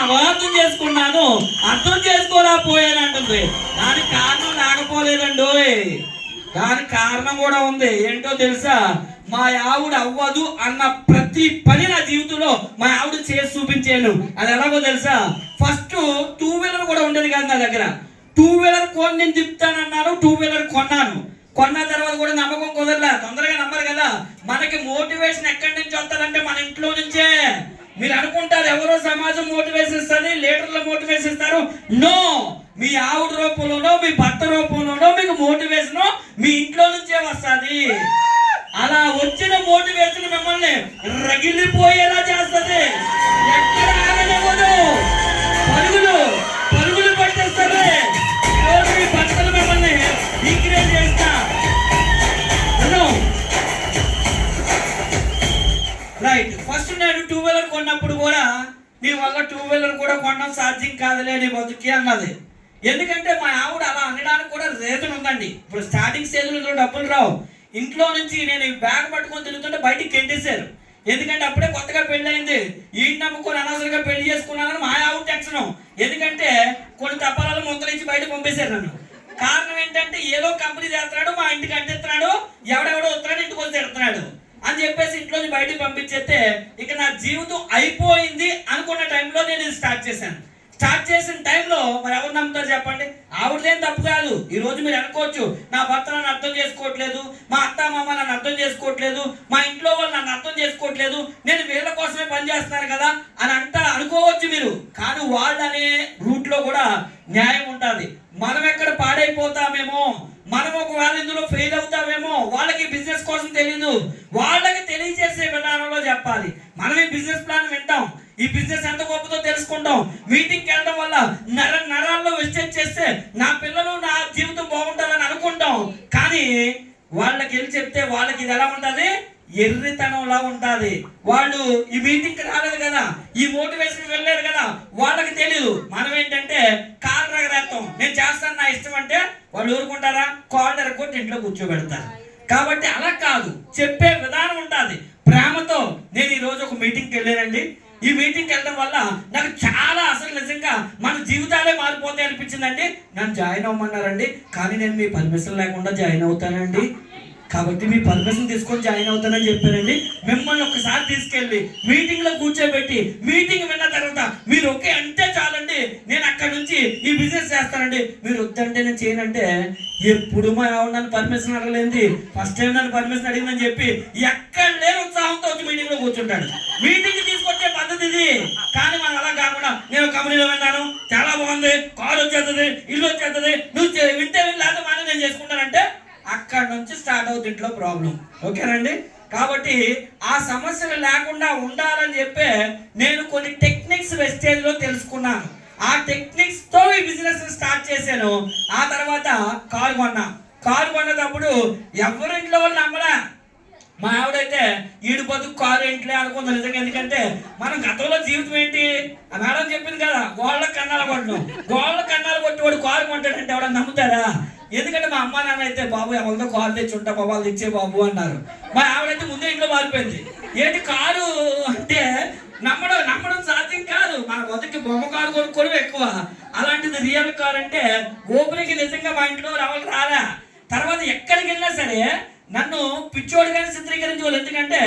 అపార్థం చేసుకున్నాను, అర్థం చేసుకోలేకపోయాను అంటుంది. దానికి కారణం లేకపోలేదండి, దానికి కారణం కూడా ఉంది. ఏంటో తెలుసా? మా ఆవిడ అవ్వదు అన్న ప్రతి పని నా జీవితంలో మా ఆవిడ చేసి చూపించాను. అది ఎలాగో తెలుసా? ఫస్ట్ 2 వీలర్ కూడా ఉండేది కాదు నా దగ్గర. 2 వీలర్ కొని నేను తిప్పుతానన్నాను, 2 వీలర్ కొన్న తర్వాత కూడా నమ్మకం కుదరలే. తొందరగా నమ్మరు కదా. మనకి మోటివేషన్ ఎక్కడి నుంచి వస్తుందంటే మన ఇంట్లో నుంచే. మీరు అనుకుంటారు ఎవరో సమాజం మోటివేషన్ ఇస్తుంది, లీడర్లు మోటివేషన్ ఇస్తారు. నో, మీ ఆవిడ రూపంలోనో మీ భర్త రూపంలోనో మీకు మోటివేషన్ మీ ఇంట్లో నుంచే వస్తుంది. అలా వచ్చిన మోటివేషన్ మిమ్మల్ని రగిలిపోయేలా చేస్తుంది. ఎక్కడ ఆగనివ్వదు, పరుగులు పట్టేస్తుంది. ఈరోజు మీ భర్తలు మిమ్మల్ని ఎంకరేజ్ చేస్తా. రైట్. ఫస్ట్ నేను 2 వీలర్ కొన్నప్పుడు కూడా నీ వల్ల 2 వీలర్ కూడా కొనడం సాధ్యం కాదులే నీ బతుకి అన్నది. ఎందుకంటే మా ఆవిడ అలా అనడానికి కూడా రీజన్ ఉందండి. ఇప్పుడు స్టార్టింగ్ స్టేజ్లో డబ్బులు రావు. ఇంట్లో నుంచి నేను ఈ బ్యాగ్ పట్టుకొని తిరుగుతుంటే బయటికి గెంటేశారు. ఎందుకంటే అప్పుడే కొత్తగా పెళ్లి అయింది. ఈ నమ్ముకొని అనవసరంగా పెళ్లి చేసుకున్నానని మా ఆవిడ టెన్షన్. ఎందుకంటే కొన్ని తపాలను మొక్కలు ఇచ్చి బయట పంపేశారు నన్ను. కారణం ఏంటంటే ఏదో కంపెనీ చేస్తున్నాడు, మా ఇంటికి అంటిస్తున్నాడు, ఎవడెవడో వస్తున్నాడు, ఇంటికి వచ్చి తిడుతున్నాడు అని చెప్పేసి ఇంట్లోంచి బయటికి పంపించేస్తే ఇక నా జీవితం అయిపోయింది అనుకున్న టైంలో నేను ఇది స్టార్ట్ చేసిన టైంలో మరి ఎవరు నమ్ముతారు చెప్పండి? ఆవిడదేం తప్పు కాదు. ఈ రోజు మీరు అనుకోవచ్చు నా భర్త నన్ను అర్థం చేసుకోవట్లేదు, మా అత్త మామ నన్ను అర్థం చేసుకోవట్లేదు, మా ఇంట్లో వాళ్ళు నన్ను అర్థం చేసుకోవట్లేదు, నేను వీళ్ళ కోసమే పనిచేస్తున్నాను కదా అని అనుకోవచ్చు మీరు. కానీ వాళ్ళనే రూట్లో కూడా న్యాయం ఉంటుంది. మనం ఎక్కడ పాడైపోతామేమో, మనం ఒకవేళ ఇందులో ఫెయిల్ అవుతామేమో, వాళ్ళకి బిజినెస్ కోసం తెలియదు, వాళ్ళకి తెలియజేసే విధానంలో చెప్పాలి. మనం ఈ బిజినెస్ ప్లాన్ వింటాం, ఈ బిజినెస్ ఎంత గొప్పదో తెలుసుకుంటాం. మీటింగ్కి వెళ్ళడం వల్ల నరాల్లో వెస్టేజ్ చేస్తే నా పిల్లలు నా జీవితం బాగుంటుందని అనుకుంటాం. కానీ వాళ్ళకి వెళ్ళి చెప్తే వాళ్ళకి ఇది ఎలా ఉంటుంది? ఎర్రితనంలా ఉంటుంది. వాళ్ళు ఈ మీటింగ్కి రాలేదు కదా, ఈ మోటివేషన్ వెళ్ళలేదు కదా, వాళ్ళకి తెలియదు. మనం ఏంటంటే కాళ్ళు రగరేస్తాం, నేను చేస్తాను నా ఇష్టం అంటే వాళ్ళు ఊరుకుంటారా? కాళ్ళు ఎరగొట్టి ఇంట్లో కూర్చోబెడతారు. కాబట్టి అలా కాదు, చెప్పే విధానం ఉంటుంది ప్రేమతో. నేను ఈరోజు ఒక మీటింగ్కి వెళ్ళానండి. ఈ మీటింగ్కి వెళ్ళడం వల్ల నాకు చాలా అసలు నిజంగా మన జీవితాలే మారిపోతాయి అనిపించిందండి. నన్ను జాయిన్ అవ్వమన్నారండి, కానీ నేను మీ పర్మిషన్ లేకుండా జాయిన్ అవుతానండి, కాబట్టి మీ పర్మిషన్ తీసుకొని జాయిన్ అవుతానని చెప్పానండి. మిమ్మల్ని ఒకసారి తీసుకెళ్ళి మీటింగ్లో కూర్చోబెట్టి మీటింగ్ విన్న తర్వాత మీరు ఓకే అంటే చాలండి, నేను అక్కడ నుంచి ఈ బిజినెస్ చేస్తానండి, మీరు వద్దంటే నేను చేయనంటే ఎప్పుడు మా ఆవిడ నన్ను పర్మిషన్ అడగలేంది, ఫస్ట్ టైం నన్ను పర్మిషన్ అడిగిందని చెప్పి ఎక్కడ లేని ఉత్సాహంతో వచ్చి మీటింగ్లో కూర్చుంటాడు. మీటింగ్ తీసుకొచ్చే పద్ధతి ఇది. కానీ మనం అలా కాకుండా నేను కంపెనీలో విన్నాను, చాలా బాగుంది, కారు వచ్చేస్తుంది, ఇల్లు వచ్చేస్తుంది, నువ్వు వింటే లేదా మానే నేను చేసుకుంటానంటే అక్కడ నుంచి స్టార్ట్ అవుతుంది ఇంట్లో ప్రాబ్లం. ఓకేనండి? కాబట్టి ఆ సమస్యలు లేకుండా ఉండాలని చెప్పే నేను కొన్ని టెక్నిక్స్ వెస్టేజ్లో తెలుసుకున్నాను. ఆ టెక్నిక్స్ తో ఈ బిజినెస్ స్టార్ట్ చేశాను. ఆ తర్వాత కారు కొన్నప్పుడు ఎవరింట్లో వాళ్ళు నమ్మలే. మా ఆవిడైతే ఈడు బతుకు కారు ఏంటిలే అనుకుంది నిజంగా. ఎందుకంటే మనం గతంలో జీవితం ఏంటి, ఆ మేడం చెప్పింది కదా, గోళ్ళ కన్నాలు కొట్టి వాడు కారు కొంటాడంటే ఎవడన్నా నమ్ముతారా? ఎందుకంటే మా అమ్మ నాన్న అయితే బాబు ఎవరితో కారు తెచ్చుంటా బాబు, వాళ్ళు తెచ్చే బాబు అన్నారు. మా ఆవిడైతే ముందే ఇంట్లో మారిపోయింది. ఏంటి కారు అంటే నమ్మడం సాధ్యం కాదు. మన బతుకి బొమ్మ కారు కొనుక్కోవడం ఎక్కువ. అలాంటిది రియల్ కార్ అంటే ఓపెనింగ్ నిజంగా మా ఇంట్లో రాలే. తర్వాత ఎక్కడికి వెళ్ళినా సరే నన్ను పిచ్చోడిగానే చిత్రీకరించేవాళ్ళు. ఎందుకంటే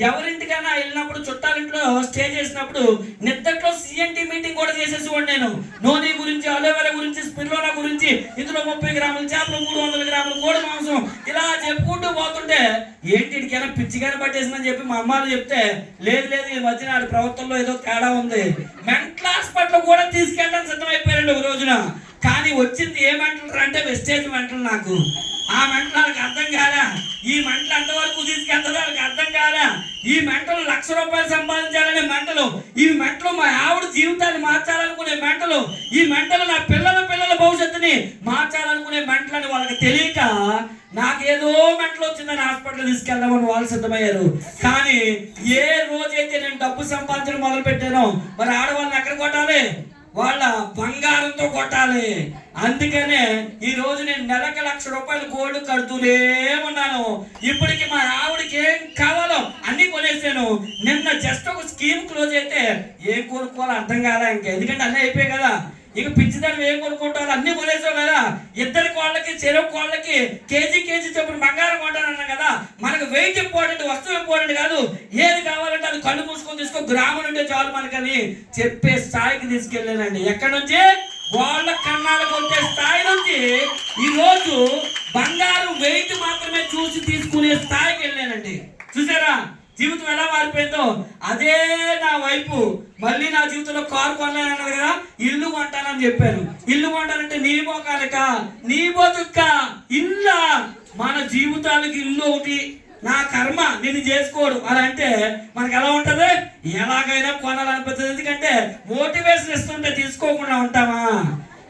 ఎవరింటికైనా వెళ్ళినప్పుడు చుట్టాలింట్లో స్టే చేసినప్పుడు నిద్దట్లో సిఎన్టీ మీటింగ్ కూడా చేసేసేవాడు. నేను నూనె గురించి, అలోవెరా గురించి, స్పిరులినా గురించి, ఇందులో 30 గ్రాముల చేపలు, 300 గ్రాముల కోడి మాంసం ఇలా చెప్పుకుంటూ పోతుంటే ఏంటి ఇడికైనా పిచ్చిగానే పట్టేసిందని చెప్పి మా అమ్మాలు చెప్తే లేదు ఈ మధ్యన ఆడి ప్రవర్తనలో ఏదో తేడా ఉంది, మెంటల్ హాస్పిటల్ కూడా తీసుకెళ్ళడానికి సిద్ధమైపోయారండి ఒక రోజున. కానీ వచ్చింది ఏ మెంటల్ అంటే వెస్టేజ్ మెంటల్. నాకు ఆ మెంటల్ వాళ్ళకి అర్థం కాదా, ఈ మెంటల్ ఎంతవరకు తీసుకెళ్తుందో వాళ్ళకి అర్థం కాదా. ఈ మెంటలు ₹1,00,000 సంపాదించాలనే మెంటలు, ఈ మెంటలు మా ఆవిడ జీవితాన్ని మార్చాలనుకునే మెంటలు, ఈ మెంటలు నా పిల్లల భవిష్యత్తుని మార్చాలనుకునే మెంటలు అని వాళ్ళకి తెలియక నాకేదో మెంటలు వచ్చిందని హాస్పిటల్ తీసుకెళ్దామని వాళ్ళు సిద్ధమయ్యారు. కానీ ఏ రోజైతే నేను డబ్బు సంపాదించడం మొదలు పెట్టానో మరి ఆడవాళ్ళని ఎక్కడ కొట్టాలి? వాళ్ళ బంగారంతో కొట్టాలి. అందుకనే ఈ రోజు నేను నెలకు ₹1,00,000 గోల్డ్ కడుతూనే ఉన్నాను. ఇప్పటికి మా ఆవిడకి ఏం కావాలో అన్ని కొనేసాను. నిన్న జస్ట్ ఒక స్కీమ్ క్లోజ్ అయితే ఏం కొనుక్కోవాలో అర్థం కాదా ఇంకా, ఎందుకంటే అన్నీ అయిపోయాయి కదా. ఇక పిచ్చిదాన్ని ఏం కొనుక్కుంటారు, అన్ని కొనేసావు కదా. ఇద్దరి కోళ్ళకి చెరువు కోళ్ళకి కేజీ చొప్పున బంగారం కొంటానన్నా కదా. మనకు వెయిట్ ఇంపార్టెంట్, వస్తువు ఇంపార్టెంట్ కాదు. ఏది కావాలంటే అది కళ్ళు మూసుకొని తీసుకో, గ్రామం నుండే చాలు మనకని చెప్పే స్థాయికి తీసుకెళ్ళానండి. ఎక్కడి నుంచి? వాళ్ళ కన్నాలు కొట్టే స్థాయి నుంచి ఈరోజు బంగారం వెయిట్ మాత్రమే చూసి తీసుకునే స్థాయికి వెళ్ళానండి. చూసారా జీవితం ఎలా మారిపోయిందో? అదే నా వైపు మళ్ళీ నా జీవితంలో కారు కొనాలన్నది కదా, ఇల్లు కొంటానని చెప్పాను. ఇల్లు కొంటానంటే నీ మోకాలక నీ బతుక్క ఇల్లా? మన జీవితానికి ఇల్లు ఒకటి, నా కర్మ నేను చేసుకోడు అని అంటే మనకు ఎలా ఉంటది? ఎలాగైనా కొనాలనిపిస్తుంది. ఎందుకంటే మోటివేషన్ ఇస్తుంటే తీసుకోకుండా ఉంటామా?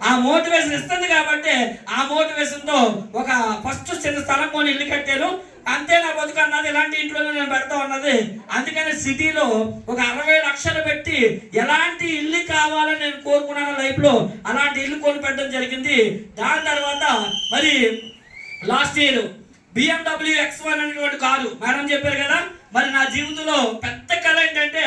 ఆ మోటివేషన్ ఇస్తుంది కాబట్టి ఆ మోటివేషన్ తో ఒక ఫస్ట్ చిన్న స్థలం కొని ఇల్లు కట్టాను. అంతే నా బతుకు అన్నది. ఇలాంటి ఇంట్లోనే నేను పెడతా ఉన్నది. అందుకని సిటీలో ఒక 60 లక్షలు పెట్టి ఎలాంటి ఇల్లు కావాలని నేను కోరుకున్నాను లైఫ్ లో, అలాంటి ఇల్లు కొని పెట్టడం జరిగింది. దాని తర్వాత మరి లాస్ట్ ఇయర్ BMW X1 అనేటువంటి కారు మేడం చెప్పారు కదా. మరి నా జీవితంలో పెద్ద కళ ఏంటంటే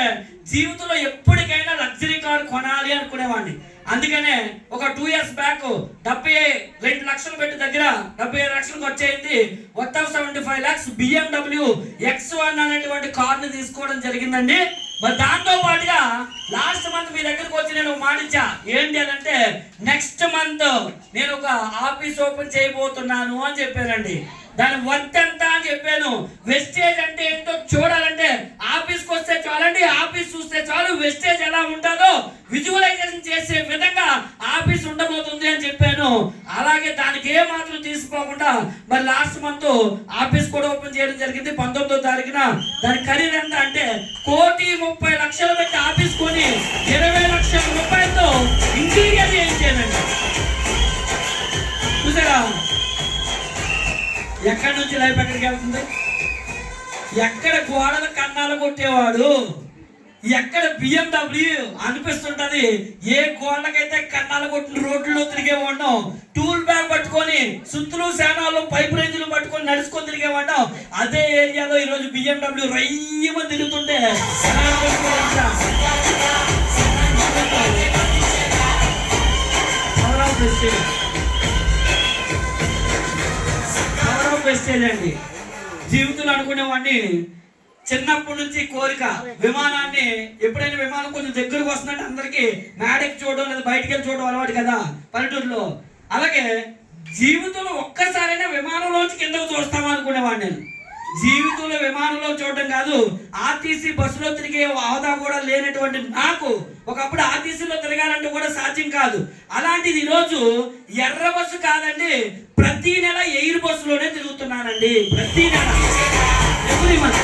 జీవితంలో ఎప్పటికైనా లగ్జరీ కారు కొనాలి అనుకునేవాడిని. అందుకనే ఒక 2 years బ్యాక్ 72 లక్షలు పెట్టి దగ్గర 75 లక్షలకు వచ్చేయింది. 1,75 lakhs BMW X1 అనేటువంటి కార్ని తీసుకోవడం జరిగిందండి. మరి దాంతో పాటుగా లాస్ట్ మంత్ మీ దగ్గరకు వచ్చి నేను మాటిచ్చా. ఏంటి అని అంటే నెక్స్ట్ మంత్ నేను ఒక ఆఫీస్ ఓపెన్ చేయబోతున్నాను అని చెప్పానండి. దాని వర్క్ ఎంత అని చెప్పాను. వెస్టేజ్ అంటే ఏంటో చూడాలంటే ఆఫీస్కి వస్తే చాలండి, ఆఫీస్ చూస్తే చాలు. వెస్టేజ్ ఎలా ఉంటుందో విజువలైజేషన్ చేసే విధంగా ఆఫీస్ ఉండబోతుంది అని చెప్పాను. అలాగే దానికి ఏ మాత్రం తీసుకోకుండా మరి లాస్ట్ మంత్ ఆఫీస్ కూడా ఓపెన్ చేయడం జరిగింది. 19వ తారీఖున దాని ఖరీదు ఎంత అంటే 1,30,00,000 పెట్టి ఆఫీస్ కొని 20 లక్షల రూపాయలతో ఇంటీరియర్ చేయించానండి. చూసారా ఎక్కడి నుంచి లైఫ్ ఎక్కడికి వెళ్తుంది? ఎక్కడ గోడల కన్నాలు కొట్టేవాడు, ఎక్కడ BMW అనిపిస్తుంటది. ఏ గోడలకైతే కన్నాలు కొట్టిన రోడ్లలో తిరిగేవాడు, టూల్ బ్యాగ్ పట్టుకొని సుత్తులు శానాలు పైప్ రేంజ్లు పట్టుకొని నడుచుకొని తిరిగేవాడు. అదే ఏరియాలో ఈరోజు BMW రయ్యమని తిరుగుతుంటే వెస్టేజ్ అండి. జీవితంలో అనుకునేవాడిని చిన్నప్పటి నుంచి కోరిక విమానాన్ని, ఎప్పుడైనా విమానం కొంచెం దగ్గరకు వస్తుందంటే అందరికి మేడకి చూడడం లేదా బయటికి వెళ్ళి చూడడం అలవాటు కదా పల్లెటూరులో. అలాగే జీవితంలో ఒక్కసారైనా విమానంలోంచి కిందకు చూస్తామా అనుకునేవాడిని నేను. జీవితంలో విమానంలో చూడడం కాదు, ఆర్టీసీ బస్సులో తిరిగే హోదా కూడా లేనటువంటి నాకు ఒకప్పుడు ఆర్టీసీలో తిరగాలంటే కూడా సాధ్యం కాదు. అలాంటిది ఈరోజు ఎర్ర బస్సు కాదండి, ప్రతి నెల ఎయిర్ బస్సులోనే తిరుగుతున్నానండి. ప్రతి నెల every month.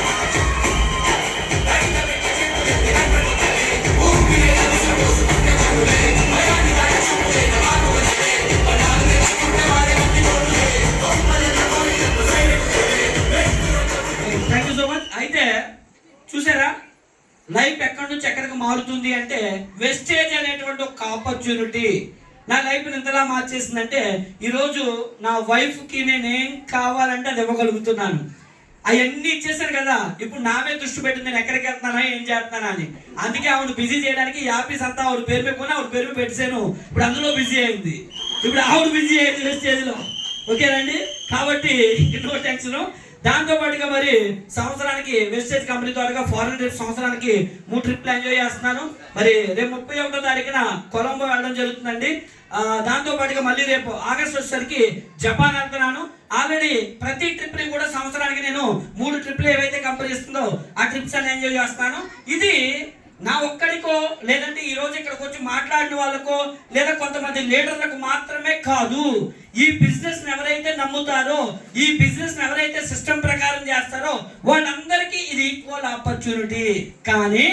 Thank you so much. అయితే చూసారా లైఫ్ ఎక్కడి నుంచి ఎక్కడికి మారుతుంది అంటే వెస్టేజ్ అనేటువంటి ఒక ఆపర్చునిటీ నా లైఫ్ని ఎంతలా మార్చేసిందంటే ఈరోజు నా వైఫ్కి నేనేం కావాలంటే అది ఇవ్వగలుగుతున్నాను. అవన్నీ ఇచ్చేసాను కదా, ఇప్పుడు నా మీద దృష్టి పెట్టింది నేను ఎక్కడికి వెళ్తున్నానా ఏం చేస్తున్నానా అని. అందుకే ఆవిడ బిజీ చేయడానికి ఈ ఆఫీస్ అంతా ఆవిడ పేరు మీద కొని ఆవిడ పేరు మీద పెట్టేశాను. ఇప్పుడు అందులో బిజీ అయింది, ఇప్పుడు ఆవిడ బిజీ అయింది వెస్టేజ్లో. ఓకేనండి, కాబట్టి నో టెన్షన్. దాంతో పాటుగా మరి సంవత్సరానికి వెస్టేజ్ కంపెనీ ద్వారా ఫారెన్ ట్రిప్ సంవత్సరానికి 3 ట్రిప్లు ఎంజాయ్ చేస్తున్నాను. మరి రేపు 31వ తారీఖున కొలంబో వెళ్ళడం జరుగుతుందండి. దాంతో పాటుగా మళ్ళీ రేపు ఆగస్ట్ వచ్చేసరికి జపాన్ వెళ్తున్నాను. ఆల్రెడీ ప్రతి ట్రిప్ ని కూడా సంవత్సరానికి నేను 3 ట్రిప్లు ఏవైతే కంపెనీ ఇస్తుందో ఆ ట్రిప్స్ అని ఎంజాయ్ చేస్తాను. ఇది నా ఒక్కడికో లేదంటే ఈ రోజు ఇక్కడికి వచ్చి మాట్లాడిన వాళ్ళకో లేదా కొంతమంది లీడర్లకు మాత్రమే కాదు. ఈ బిజినెస్ ఎవరైతే నమ్ముతారో, ఈ బిజినెస్ ఎవరైతే సిస్టమ్ ప్రకారం చేస్తారో వాళ్ళందరికీ ఇది ఈక్వల్ ఆపర్చునిటీ. కానీ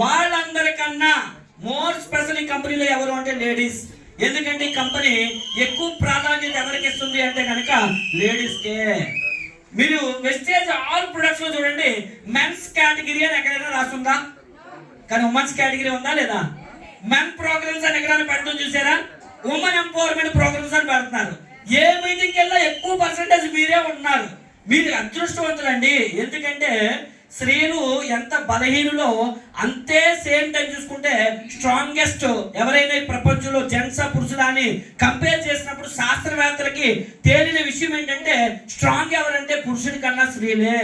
వాళ్ళందరికన్నా మోర్ స్పెషల్ ఈ కంపెనీలో ఎవరు అంటే లేడీస్. ఎందుకంటే ఈ కంపెనీ ఎక్కువ ప్రాధాన్యత ఎవరికి ఇస్తుంది అంటే కనుక లేడీస్కే. మీరు వెస్టేజ్ ఆల్ ప్రొడక్ట్స్ లో చూడండి, మెన్స్ కేటగిరీ అని ఎక్కడైనా రాస్తుందా? కానీ ఉమెన్స్ కేటగిరీ ఉందా లేదా? మెన్ ప్రోగ్రామ్స్ అని ఎక్కడైనా పెట్టడం చూసారా? ఉమెన్ ఎంపవర్మెంట్ ప్రోగ్రామ్స్ అని పెడుతున్నారు. ఏ మీటింగ్కి వెళ్ళా ఎక్కువ పర్సెంటేజ్ మీరే ఉన్నారు. మీరు అదృష్టవంతులండి. ఎందుకంటే స్త్రీలు ఎంత బలహీనులో అంతే సేమ్ టైం చూసుకుంటే స్ట్రాంగెస్ట్ ఎవరైనా ఈ ప్రపంచంలో జెంట్సా పురుషులా అని కంపేర్ చేసినప్పుడు శాస్త్రవేత్తలకి తేలిన విషయం ఏంటంటే స్ట్రాంగ్ ఎవరంటే పురుషుడి కన్నా స్త్రీలే.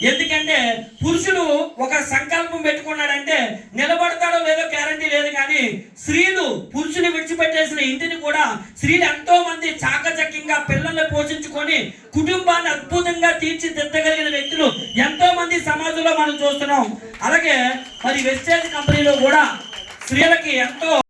ఎందుకంటే పురుషుడు ఒక సంకల్పం పెట్టుకున్నాడంటే నిలబడతాడో లేదో గ్యారంటీ లేదు, కానీ స్త్రీలు పురుషుని విడిచిపెట్టేసిన ఇంటిని కూడా స్త్రీలు ఎంతో మంది చాకచక్యంగా పిల్లల్ని పోషించుకొని కుటుంబాన్ని అద్భుతంగా తీర్చిదిద్దగలిగిన వ్యక్తులు ఎంతో మంది సమాజంలో మనం చూస్తున్నాం. అలాగే మరి వెస్టేజ్ కంపెనీలో కూడా స్త్రీలకి ఎంతో